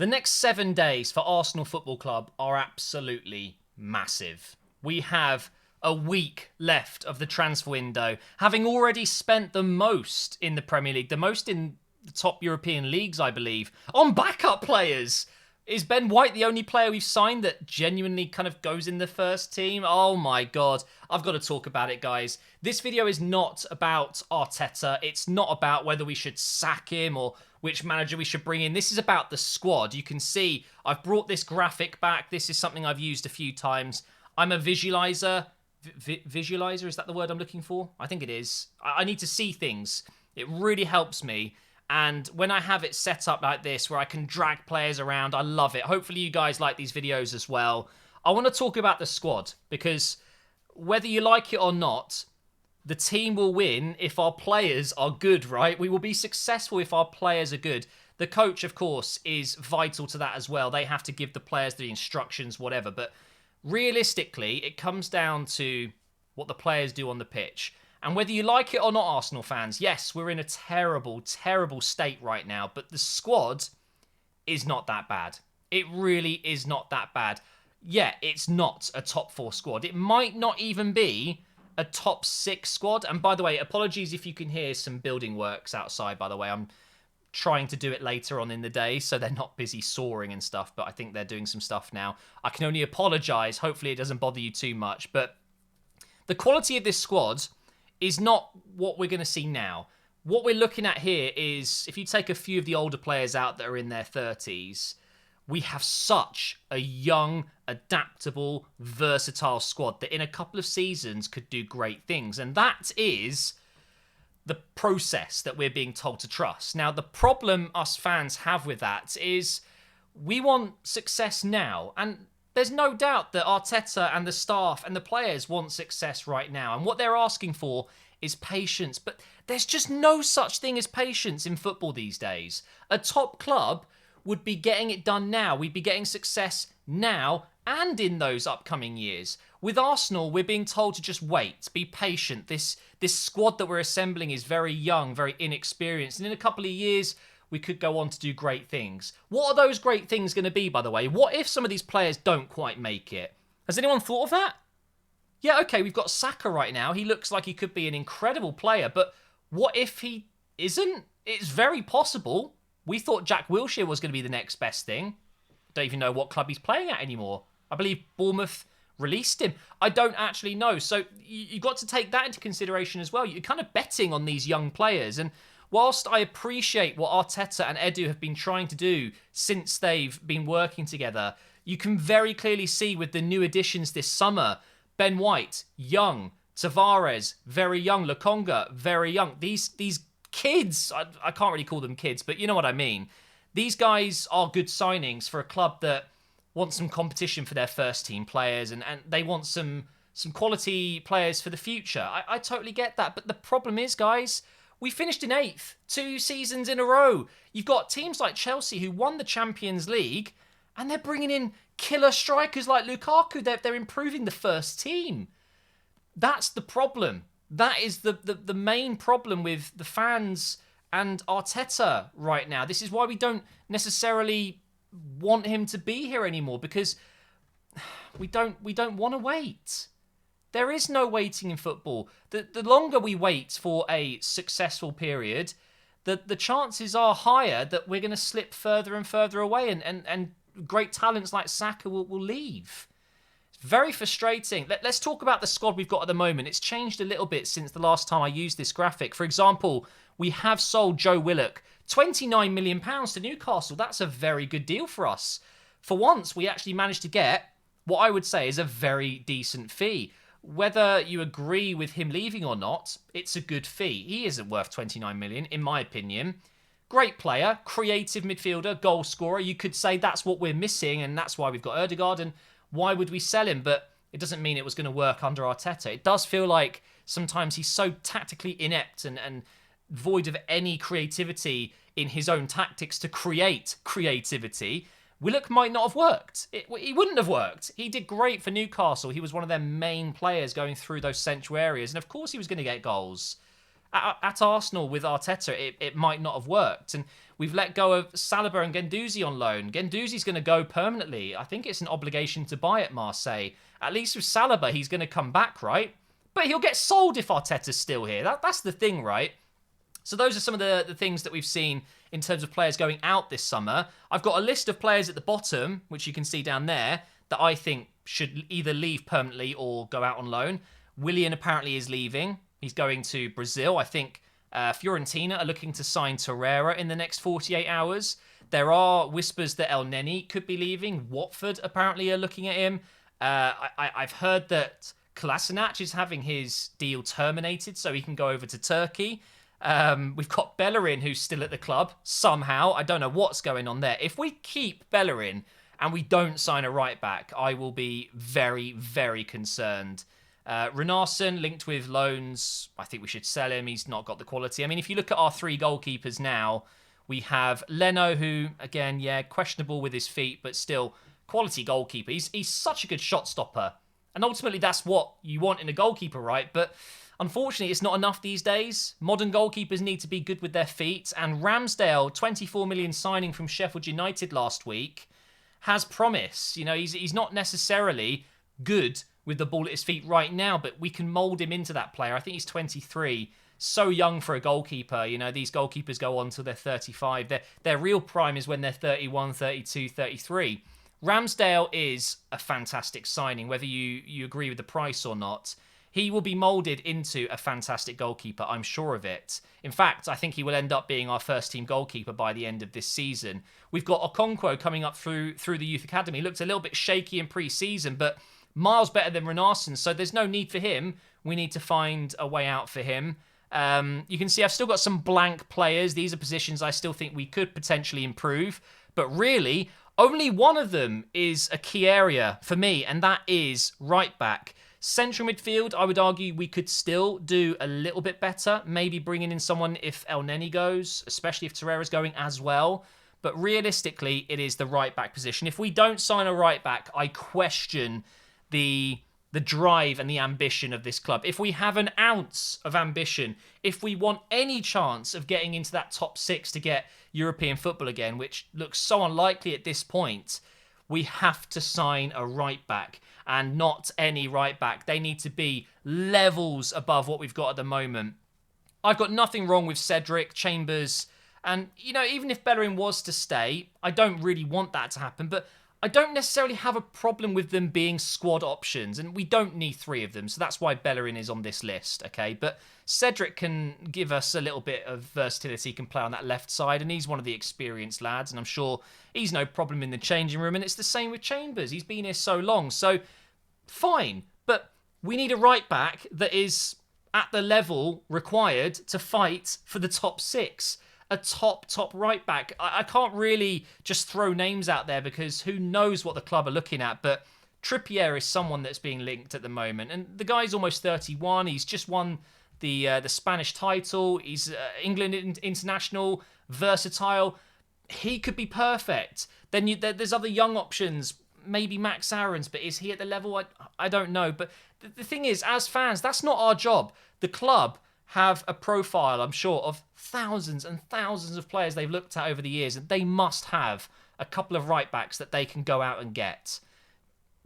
The next 7 days for Arsenal Football Club are absolutely massive. We have a week left of the transfer window, having already spent the most in the Premier League, the most in the top European leagues, I believe, on backup players. Is Ben White the only player we've signed that genuinely kind of goes in the first team? Oh my God. I've got to talk about it, guys. This video is not about Arteta. It's not about whether we should sack him or which manager we should bring in. This is about the squad. You can see I've brought this graphic back. This is something I've used a few times. I'm a visualizer. Visualizer, is that the word I'm looking for? I think it is. I need to see things. It really helps me. And when I have it set up like this, where I can drag players around, I love it. Hopefully you guys like these videos as well. I want to talk about the squad, because whether you like it or not, the team will win if our players are good, right? We will be successful if our players are good. The coach, of course, is vital to that as well. They have to give the players the instructions, whatever. But realistically, it comes down to what the players do on the pitch. And whether you like it or not, Arsenal fans, yes, we're in a terrible, terrible state right now, but the squad is not that bad. It really is not that bad. Yeah, it's not a top 4 squad. It might not even be a top 6 squad. And by the way, apologies if you can hear some building works outside, by the way. I'm trying to do it later on in the day, so they're not busy sawing and stuff, but I think they're doing some stuff now. I can only apologise. Hopefully it doesn't bother you too much. But the quality of this squad is not what we're going to see now. What we're looking at here is, if you take a few of the older players out that are in their 30s, we have such a young, adaptable, versatile squad that in a couple of seasons could do great things. And that is the process that we're being told to trust. Now, the problem us fans have with that is we want success now. And there's no doubt that Arteta and the staff and the players want success right now. And what they're asking for is patience. But there's just no such thing as patience in football these days. A top club would be getting it done now. We'd be getting success now and in those upcoming years. With Arsenal, we're being told to just wait, be patient. This squad that we're assembling is very young, very inexperienced. And in a couple of years, we could go on to do great things. What are those great things going to be, by the way? What if some of these players don't quite make it? Has anyone thought of that? Yeah, okay, we've got Saka right now. He looks like he could be an incredible player, but what if he isn't? It's very possible. We thought Jack Wilshere was going to be the next best thing. Don't even know what club he's playing at anymore. I believe Bournemouth released him. I don't actually know. So you've got to take that into consideration as well. You're kind of betting on these young players. And whilst I appreciate what Arteta and Edu have been trying to do since they've been working together, you can very clearly see with the new additions this summer, Ben White, young, Tavares, very young, Lokonga, very young. These kids, I can't really call them kids, but you know what I mean. These guys are good signings for a club that wants some competition for their first team players, and they want some quality players for the future. I totally get that, but the problem is, guys, we finished in 8th 2 seasons in a row. You've got teams like Chelsea who won the Champions League, and they're bringing in killer strikers like Lukaku. They're improving the first team. That's the problem. That is the main problem with the fans and Arteta right now. This is why we don't necessarily want him to be here anymore, because we don't want to wait. There is no waiting in football. The longer we wait for a successful period, the chances are higher that we're going to slip further and further away, and great talents like Saka will leave. It's very frustrating. Let's talk about the squad we've got at the moment. It's changed a little bit since the last time I used this graphic. For example, we have sold Joe Willock, £29 million to Newcastle. That's a very good deal for us. For once, we actually managed to get what I would say is a very decent fee. Whether you agree with him leaving or not, it's a good fee. He isn't worth 29 million, in my opinion. Great player, creative midfielder, goal scorer. You could say that's what we're missing, and that's why we've got Ødegaard, and why would we sell him? But it doesn't mean it was going to work under Arteta. It does feel like sometimes he's so tactically inept and void of any creativity in his own tactics to create creativity. Willock might not have worked. He wouldn't have worked. He did great for Newcastle. He was one of their main players going through those central areas. And of course he was going to get goals. At Arsenal with Arteta, it might not have worked. And we've let go of Saliba and Guendouzi on loan. Guendouzi's going to go permanently. I think it's an obligation to buy at Marseille. At least with Saliba, he's going to come back, right? But he'll get sold if Arteta's still here. That's the thing, right? So those are some of the things that we've seen in terms of players going out this summer. I've got a list of players at the bottom, which you can see down there, that I think should either leave permanently or go out on loan. Willian apparently is leaving. He's going to Brazil. I think Fiorentina are looking to sign Torreira in the next 48 hours. There are whispers that El Neni could be leaving. Watford apparently are looking at him. I've heard that Kolasinac is having his deal terminated so he can go over to Turkey. We've got Bellerin, who's still at the club somehow. I don't know what's going on there. If we keep Bellerin and we don't sign a right back, I will be very, very concerned. Renarsson linked with loans. I think we should sell him. He's not got the quality. I mean, if you look at our three goalkeepers now, we have Leno, who, again, yeah, questionable with his feet, but still quality goalkeeper. He's such a good shot stopper. And ultimately, that's what you want in a goalkeeper, right? But unfortunately, it's not enough these days. Modern goalkeepers need to be good with their feet. And Ramsdale, 24 million signing from Sheffield United last week, has promise. You know, he's not necessarily good with the ball at his feet right now, but we can mould him into that player. I think he's 23. So young for a goalkeeper. You know, these goalkeepers go on till they're 35. Their real prime is when they're 31, 32, 33. Ramsdale is a fantastic signing, whether you agree with the price or not. He will be moulded into a fantastic goalkeeper, I'm sure of it. In fact, I think he will end up being our first-team goalkeeper by the end of this season. We've got Okonkwo coming up through the youth academy. He looked a little bit shaky in pre-season, but miles better than Renarsson, so there's no need for him. We need to find a way out for him. You can see I've still got some blank players. These are positions I still think we could potentially improve, but really, only one of them is a key area for me, and that is right back. Central midfield, I would argue we could still do a little bit better. Maybe bringing in someone if El Neni goes, especially if Torreira's going as well. But realistically, it is the right back position. If we don't sign a right back, I question the drive and the ambition of this club. If we have an ounce of ambition, if we want any chance of getting into that top six to get European football again, which looks so unlikely at this point, we have to sign a right back, and not any right back. They need to be levels above what we've got at the moment. I've got nothing wrong with Cedric, Chambers, and, you know, even if Bellerin was to stay, I don't really want that to happen, but I don't necessarily have a problem with them being squad options, and we don't need three of them, so that's why Bellerin is on this list, okay? But Cedric can give us a little bit of versatility, he can play on that left side, and he's one of the experienced lads, and I'm sure he's no problem in the changing room, and it's the same with Chambers. He's been here so long, so fine, but we need a right back that is at the level required to fight for the top six. A top right back. I can't really just throw names out there because who knows what the club are looking at, but Trippier is someone that's being linked at the moment, and the guy's almost 31. He's just won the Spanish title. He's England international, versatile. He could be perfect. Then there's other young options, maybe Max Aarons, but is he at the level? I don't know. But the thing is, as fans, that's not our job. The club have a profile, I'm sure, of thousands and thousands of players they've looked at over the years, and they must have a couple of right backs that they can go out and get.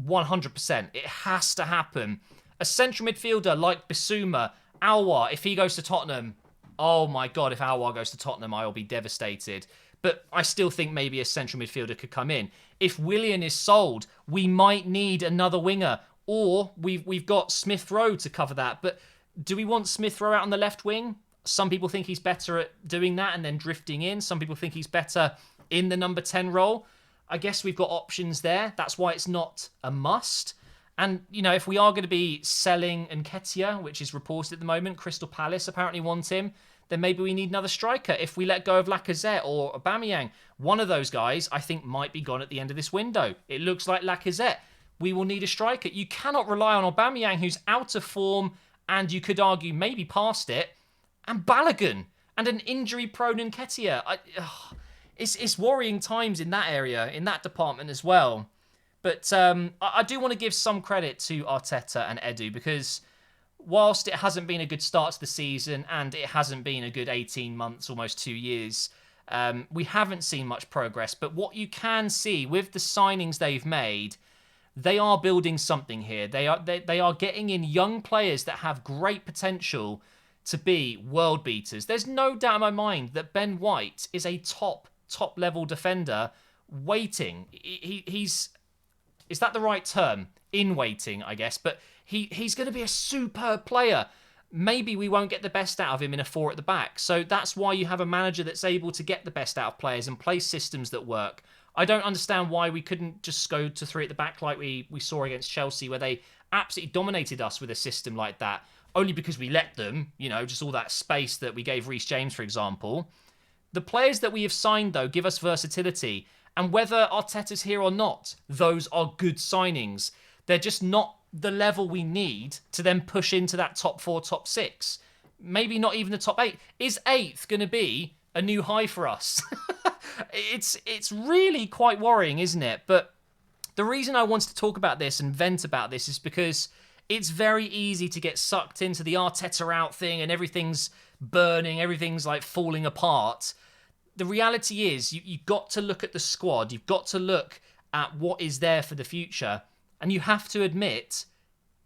100%. It has to happen. A central midfielder like Bissouma, Aouar, if he goes to Tottenham, oh my God, if Aouar goes to Tottenham, I will be devastated. But I still think maybe a central midfielder could come in. If Willian is sold, we might need another winger, or we've got Smith Rowe to cover that. But do we want Smith Rowe out on the left wing? Some people think he's better at doing that and then drifting in. Some people think he's better in the number 10 role. I guess we've got options there. That's why it's not a must. And, you know, if we are going to be selling Nketiah, which is reported at the moment, Crystal Palace apparently want him, then maybe we need another striker. If we let go of Lacazette or Aubameyang, one of those guys I think might be gone at the end of this window. It looks like Lacazette. We will need a striker. You cannot rely on Aubameyang, who's out of form, and you could argue maybe past it, and Balogun, and an injury-prone Nketiah. It's worrying times in that area, in that department as well. But I do want to give some credit to Arteta and Edu, because whilst it hasn't been a good start to the season and it hasn't been a good 18 months, almost 2 years, we haven't seen much progress. But what you can see with the signings they've made, they are building something here. They are getting in young players that have great potential to be world beaters. There's no doubt in my mind that Ben White is a top level defender waiting. He's is that the right term? In waiting, I guess. But he's going to be a superb player. Maybe we won't get the best out of him in a 4 at the back. So that's why you have a manager that's able to get the best out of players and play systems that work. I don't understand why we couldn't just go to 3 at the back like we saw against Chelsea, where they absolutely dominated us with a system like that, only because we let them, just all that space that we gave Reece James, for example. The players that we have signed, though, give us versatility. And whether Arteta's here or not, those are good signings. They're just not the level we need to then push into that top 4, top 6. Maybe not even the top 8. Is 8th going to be a new high for us? It's really quite worrying, isn't it? But the reason I wanted to talk about this and vent about this is because it's very easy to get sucked into the Arteta out thing and everything's burning, everything's like falling apart. The reality is you've got to look at the squad. You've got to look at what is there for the future. And you have to admit,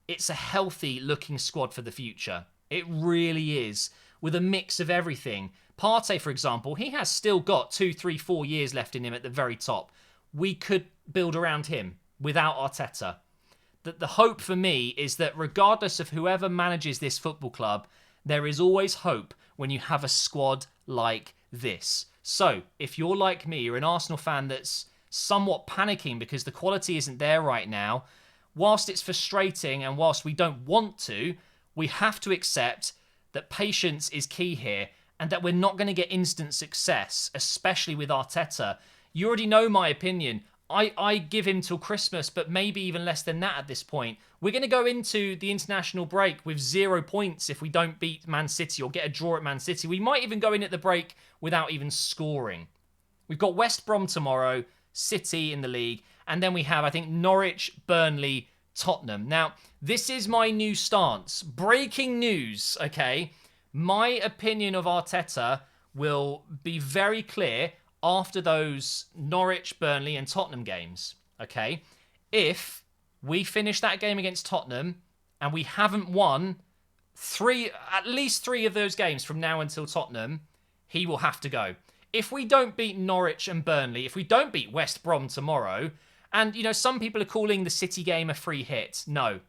it's a healthy looking squad for the future. It really is, with a mix of everything. Partey, for example, he has still got 2, 3, 4 years left in him at the very top. We could build around him without Arteta. The hope for me is that regardless of whoever manages this football club, there is always hope when you have a squad like this. So, if you're like me, you're an Arsenal fan that's somewhat panicking because the quality isn't there right now, whilst it's frustrating and whilst we don't want to, we have to accept that patience is key here and that we're not going to get instant success, especially with Arteta. You already know my opinion. I give him till Christmas, but maybe even less than that at this point. We're going to go into the international break with 0 points if we don't beat Man City or get a draw at Man City. We might even go in at the break without even scoring. We've got West Brom tomorrow, City in the league, and then we have, I think, Norwich, Burnley, Tottenham. Now, this is my new stance. Breaking news, okay? My opinion of Arteta will be very clear after those Norwich, Burnley and Tottenham games, okay? If we finish that game against Tottenham and we haven't won at least 3 of those games from now until Tottenham, he will have to go. If we don't beat Norwich and Burnley, if we don't beat West Brom tomorrow, and, some people are calling the City game a free hit. No.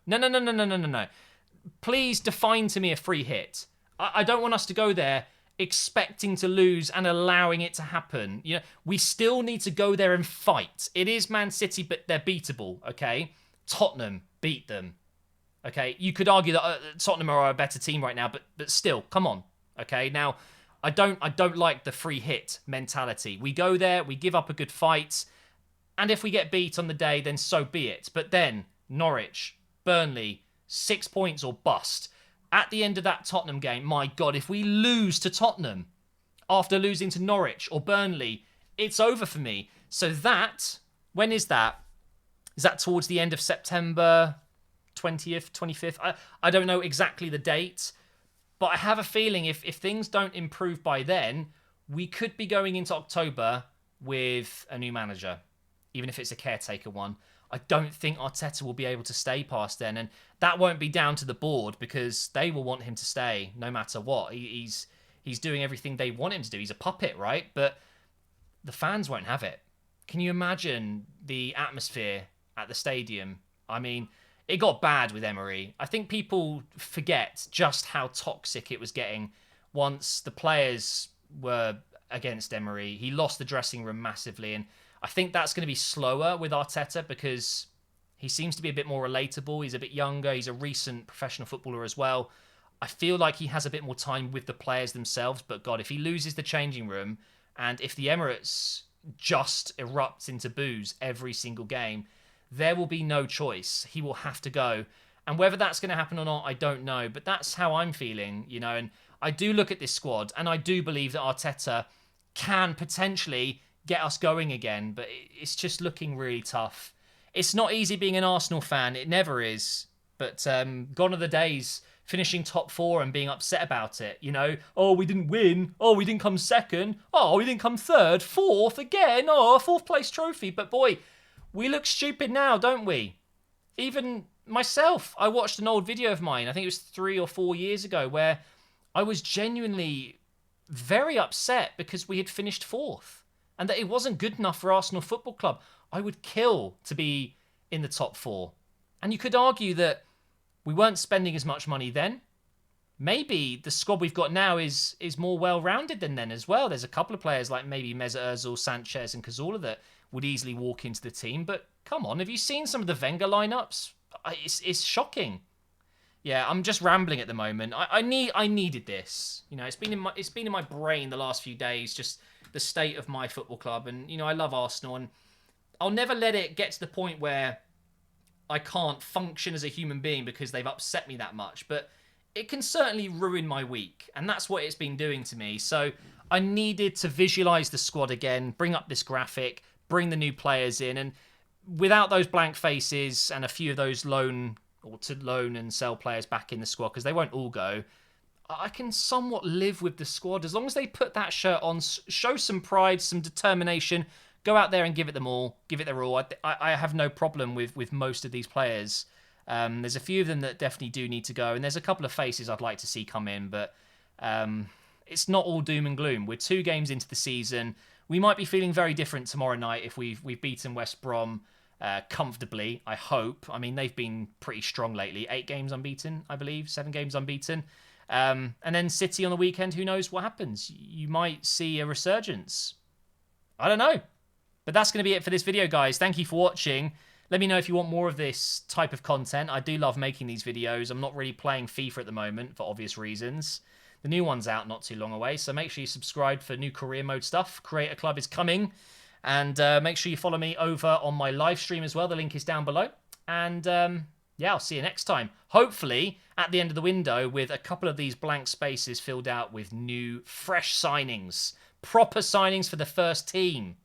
Please define to me a free hit. I don't want us to go there expecting to lose and allowing it to happen. We still need to go there and fight. It is Man City, but they're beatable, okay? Tottenham, beat them. Okay, you could argue that Tottenham are a better team right now, but still, come on. Okay, now I don't like the free hit mentality. We go there, we give up a good fight, and if we get beat on the day, then so be it. But then Norwich, Burnley, 6 points or bust. At the end of that Tottenham game, my God, if we lose to Tottenham after losing to Norwich or Burnley, it's over for me. So when is that? Is that towards the end of September 20th, 25th? I don't know exactly the date, but I have a feeling if things don't improve by then, we could be going into October with a new manager, even if it's a caretaker one. I don't think Arteta will be able to stay past then, and that won't be down to the board because they will want him to stay no matter what. He's doing everything they want him to do. He's a puppet, right? But the fans won't have it. Can you imagine the atmosphere at the stadium? I mean, it got bad with Emery. I think people forget just how toxic it was getting once the players were against Emery. He lost the dressing room massively, and I think that's going to be slower with Arteta because he seems to be a bit more relatable. He's a bit younger. He's a recent professional footballer as well. I feel like he has a bit more time with the players themselves. But God, if he loses the changing room and if the Emirates just erupts into boos every single game, there will be no choice. He will have to go. And whether that's going to happen or not, I don't know. But that's how I'm feeling, And I do look at this squad and I do believe that Arteta can potentially get us going again, but it's just looking really tough. It's not easy being an Arsenal fan. It never is. But gone are the days finishing top 4 and being upset about it. You know, oh, we didn't win. Oh, we didn't come second. Oh, we didn't come third. Fourth again. Oh, a fourth place trophy. But boy, we look stupid now, don't we? Even myself, I watched an old video of mine, I think it was 3 or 4 years ago, where I was genuinely very upset because we had finished fourth and that it wasn't good enough for Arsenal Football Club. I would kill to be in the top 4. And you could argue that we weren't spending as much money then. Maybe the squad we've got now is more well-rounded than then as well. There's a couple of players like maybe Mesut Ozil, Sanchez and Cazorla that would easily walk into the team. But come on, have you seen some of the Wenger lineups? It's shocking. Yeah, I'm just rambling at the moment. I needed this. You know, it's been in my brain the last few days, just the state of my football club. And you know, I love Arsenal, and I'll never let it get to the point where I can't function as a human being because they've upset me that much. But it can certainly ruin my week, and that's what it's been doing to me. So I needed to visualize the squad again, bring up this graphic, bring the new players in, and without those blank faces and a few of those loan and sell players back in the squad, because they won't all go, I can somewhat live with the squad as long as they put that shirt on, show some pride, some determination, go out there and give it their all. I have no problem with most of these players. There's a few of them that definitely do need to go, and there's a couple of faces I'd like to see come in, but it's not all doom and gloom. We're 2 games into the season. We might be feeling very different tomorrow night if we've beaten West Brom comfortably, I hope. I mean, they've been pretty strong lately. 8 games unbeaten, I believe. 7 games unbeaten. And then City on the weekend, who knows what happens? You might see a resurgence. I don't know. But that's going to be it for this video, guys. Thank you for watching. Let me know if you want more of this type of content. I do love making these videos. I'm not really playing FIFA at the moment for obvious reasons. The new one's out not too long away, so make sure you subscribe for new career mode stuff. Creator Club is coming. And make sure you follow me over on my live stream as well. The link is down below. And yeah, I'll see you next time. Hopefully, at the end of the window, with a couple of these blank spaces filled out with new, fresh signings. Proper signings for the first team.